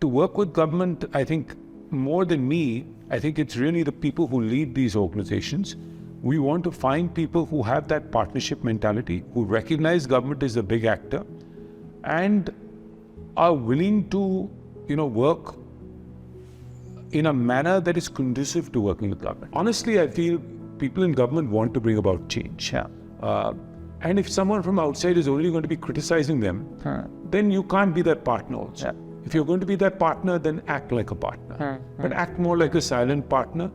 to work with government, I think more than me, I think it's really the people who lead these organizations. We want to find people who have that partnership mentality, who recognize government is a big actor and are willing to, work in a manner that is conducive to working with government. Honestly, I feel people in government want to bring about change. Yeah. And if someone from outside is only going to be criticizing them, then you can't be their partner also. Yeah. If you're going to be their partner, then act like a partner. But act more like a silent partner,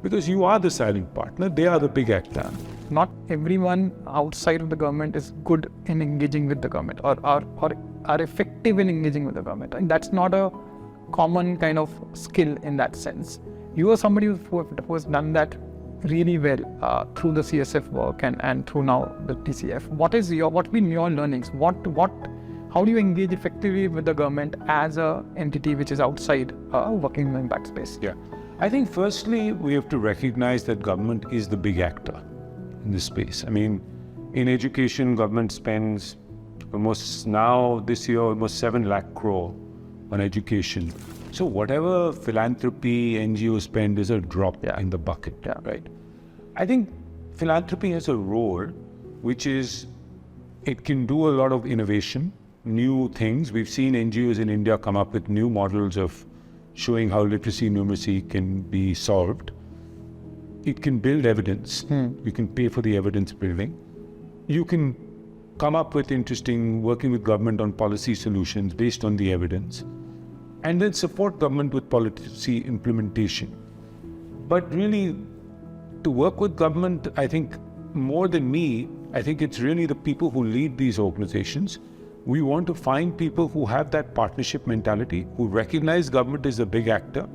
because you are the silent partner, they are the big actor. Not everyone outside of the government is good in engaging with the government or are effective in engaging with the government. And that's not a common kind of skill in that sense. You are somebody who has done that really well through the CSF work and through now the TCF. What have been your learnings? How do you engage effectively with the government as a entity which is outside working in the impact space? Yeah, I think firstly we have to recognize that government is the big actor in this space. I mean, in education, government spends this year almost 7 lakh crore on education. So whatever philanthropy NGO spend is a drop in the bucket, right? I think philanthropy has a role, which is it can do a lot of innovation, new things. We've seen NGOs in India come up with new models of showing how literacy numeracy can be solved. It can build evidence. You can pay for the evidence building. You can come up with interesting working with government on policy solutions based on the evidence, and then support government with policy implementation. But really, to work with government, I think more than me, I think it's really the people who lead these organizations. We want to find people who have that partnership mentality, who recognize government is a big actor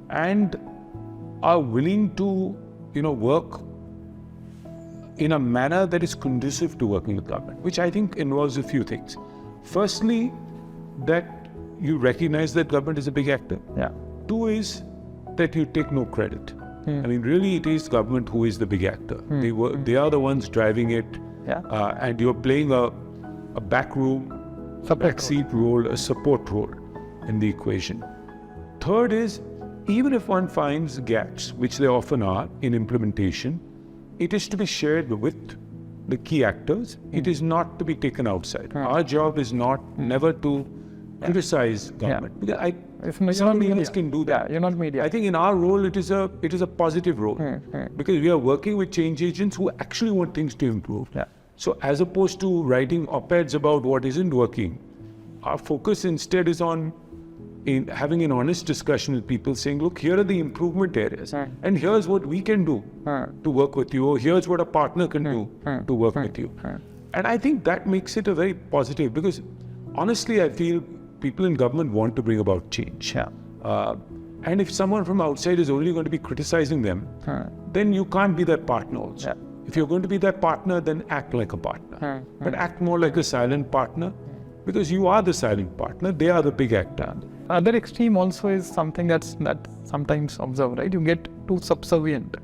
and are willing to, work in a manner that is conducive to working with government, which I think involves a few things. Firstly, that you recognize that government is a big actor. Yeah. 2 is that you take no credit. I mean, really it is government who is the big actor. They are the ones driving it, and you're playing a backroom, backseat role, a support role in the equation. 3rd is, even if one finds gaps, which there often are in implementation, it is to be shared with the key actors. It is not to be taken outside. Our job is never to criticize government. Because somebody else can do that. Yeah, you're not media. I think in our role, it is a positive role, because we are working with change agents who actually want things to improve. Yeah. So as opposed to writing op-eds about what isn't working, our focus instead is on having an honest discussion with people, saying, look, here are the improvement areas, and here's what we can do to work with you, or here's what a partner can do to work with you. And I think that makes it a very positive, because honestly, I feel people in government want to bring about change. And if someone from outside is only going to be criticizing them, then you can't be their partner also. If you're going to be their partner, then act like a partner. But act more like a silent partner, because you are the silent partner, they are the big actor. Other extreme also is something that sometimes observed, right? You get too subservient.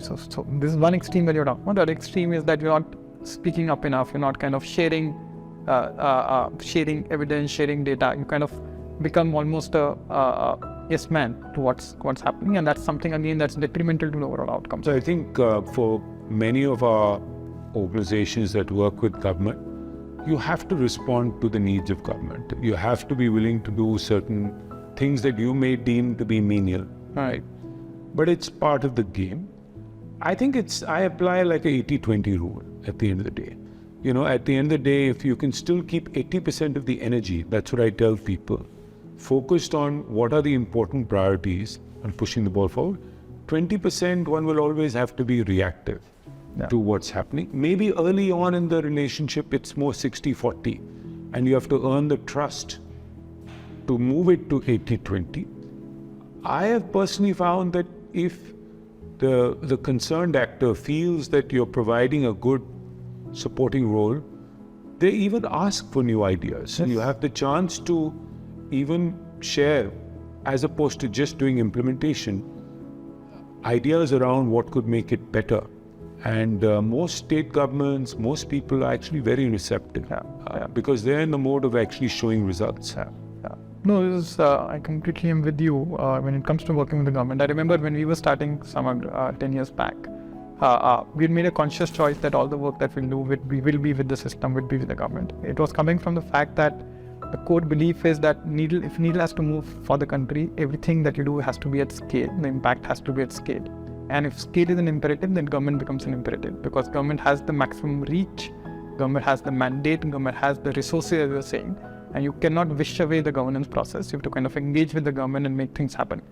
So this is one extreme that you're talking about. The other extreme is that you're not speaking up enough. You're not kind of sharing evidence, sharing data. You kind of become almost a yes man to what's happening, and that's something again that's detrimental to the overall outcome. So I think for many of our organizations that work with government, you have to respond to the needs of government. You have to be willing to do certain things that you may deem to be menial, right? But it's part of the game. I think I apply like a 80-20 rule at the end of the day. At the end of the day, if you can still keep 80% of the energy, that's what I tell people, focused on what are the important priorities and pushing the ball forward, 20% one will always have to be reactive to what's happening. Maybe early on in the relationship, it's more 60-40, and you have to earn the trust to move it to 80-20. I have personally found that if the concerned actor feels that you're providing a good supporting role, they even ask for new ideas. You have the chance to even share, as opposed to just doing implementation, ideas around what could make it better. And most state governments, most people are actually very receptive because they're in the mode of actually showing results. No, this is, I completely am with you when it comes to working with the government. I remember when we were starting Samagra 10 years back, we made a conscious choice that all the work that we'll do will be with the system, will be with the government. It was coming from the fact that the core belief is that if needle has to move for the country, everything that you do has to be at scale. The impact has to be at scale. And if scale is an imperative, then government becomes an imperative, because government has the maximum reach, government has the mandate, government has the resources, as you're saying, and you cannot wish away the governance process. You have to kind of engage with the government and make things happen.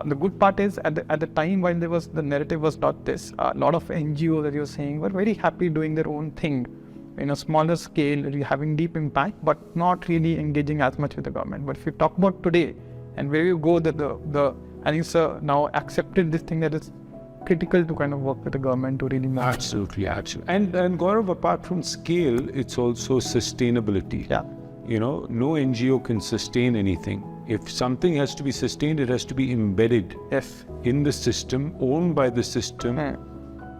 The good part is at the time while the narrative was not this, a lot of NGOs that you're saying were very happy doing their own thing in a smaller scale, having deep impact, but not really engaging as much with the government. But if you talk about today and where you go, I think it's now accepted this thing that is critical to kind of work with the government to really move. Absolutely. And Gaurav, apart from scale, it's also sustainability. Yeah. No NGO can sustain anything. If something has to be sustained, it has to be embedded in the system, owned by the system,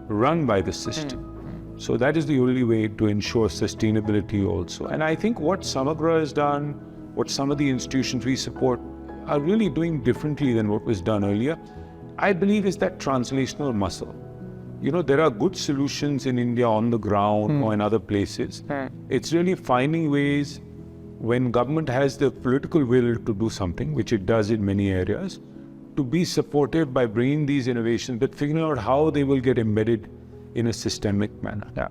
run by the system. So that is the only way to ensure sustainability also. And I think what Samagra has done, what some of the institutions we support are really doing differently than what was done earlier, I believe is that translational muscle. There are good solutions in India on the ground or in other places. It's really finding ways when government has the political will to do something, which it does in many areas, to be supportive by bringing these innovations, but figuring out how they will get embedded in a systemic manner. Yeah.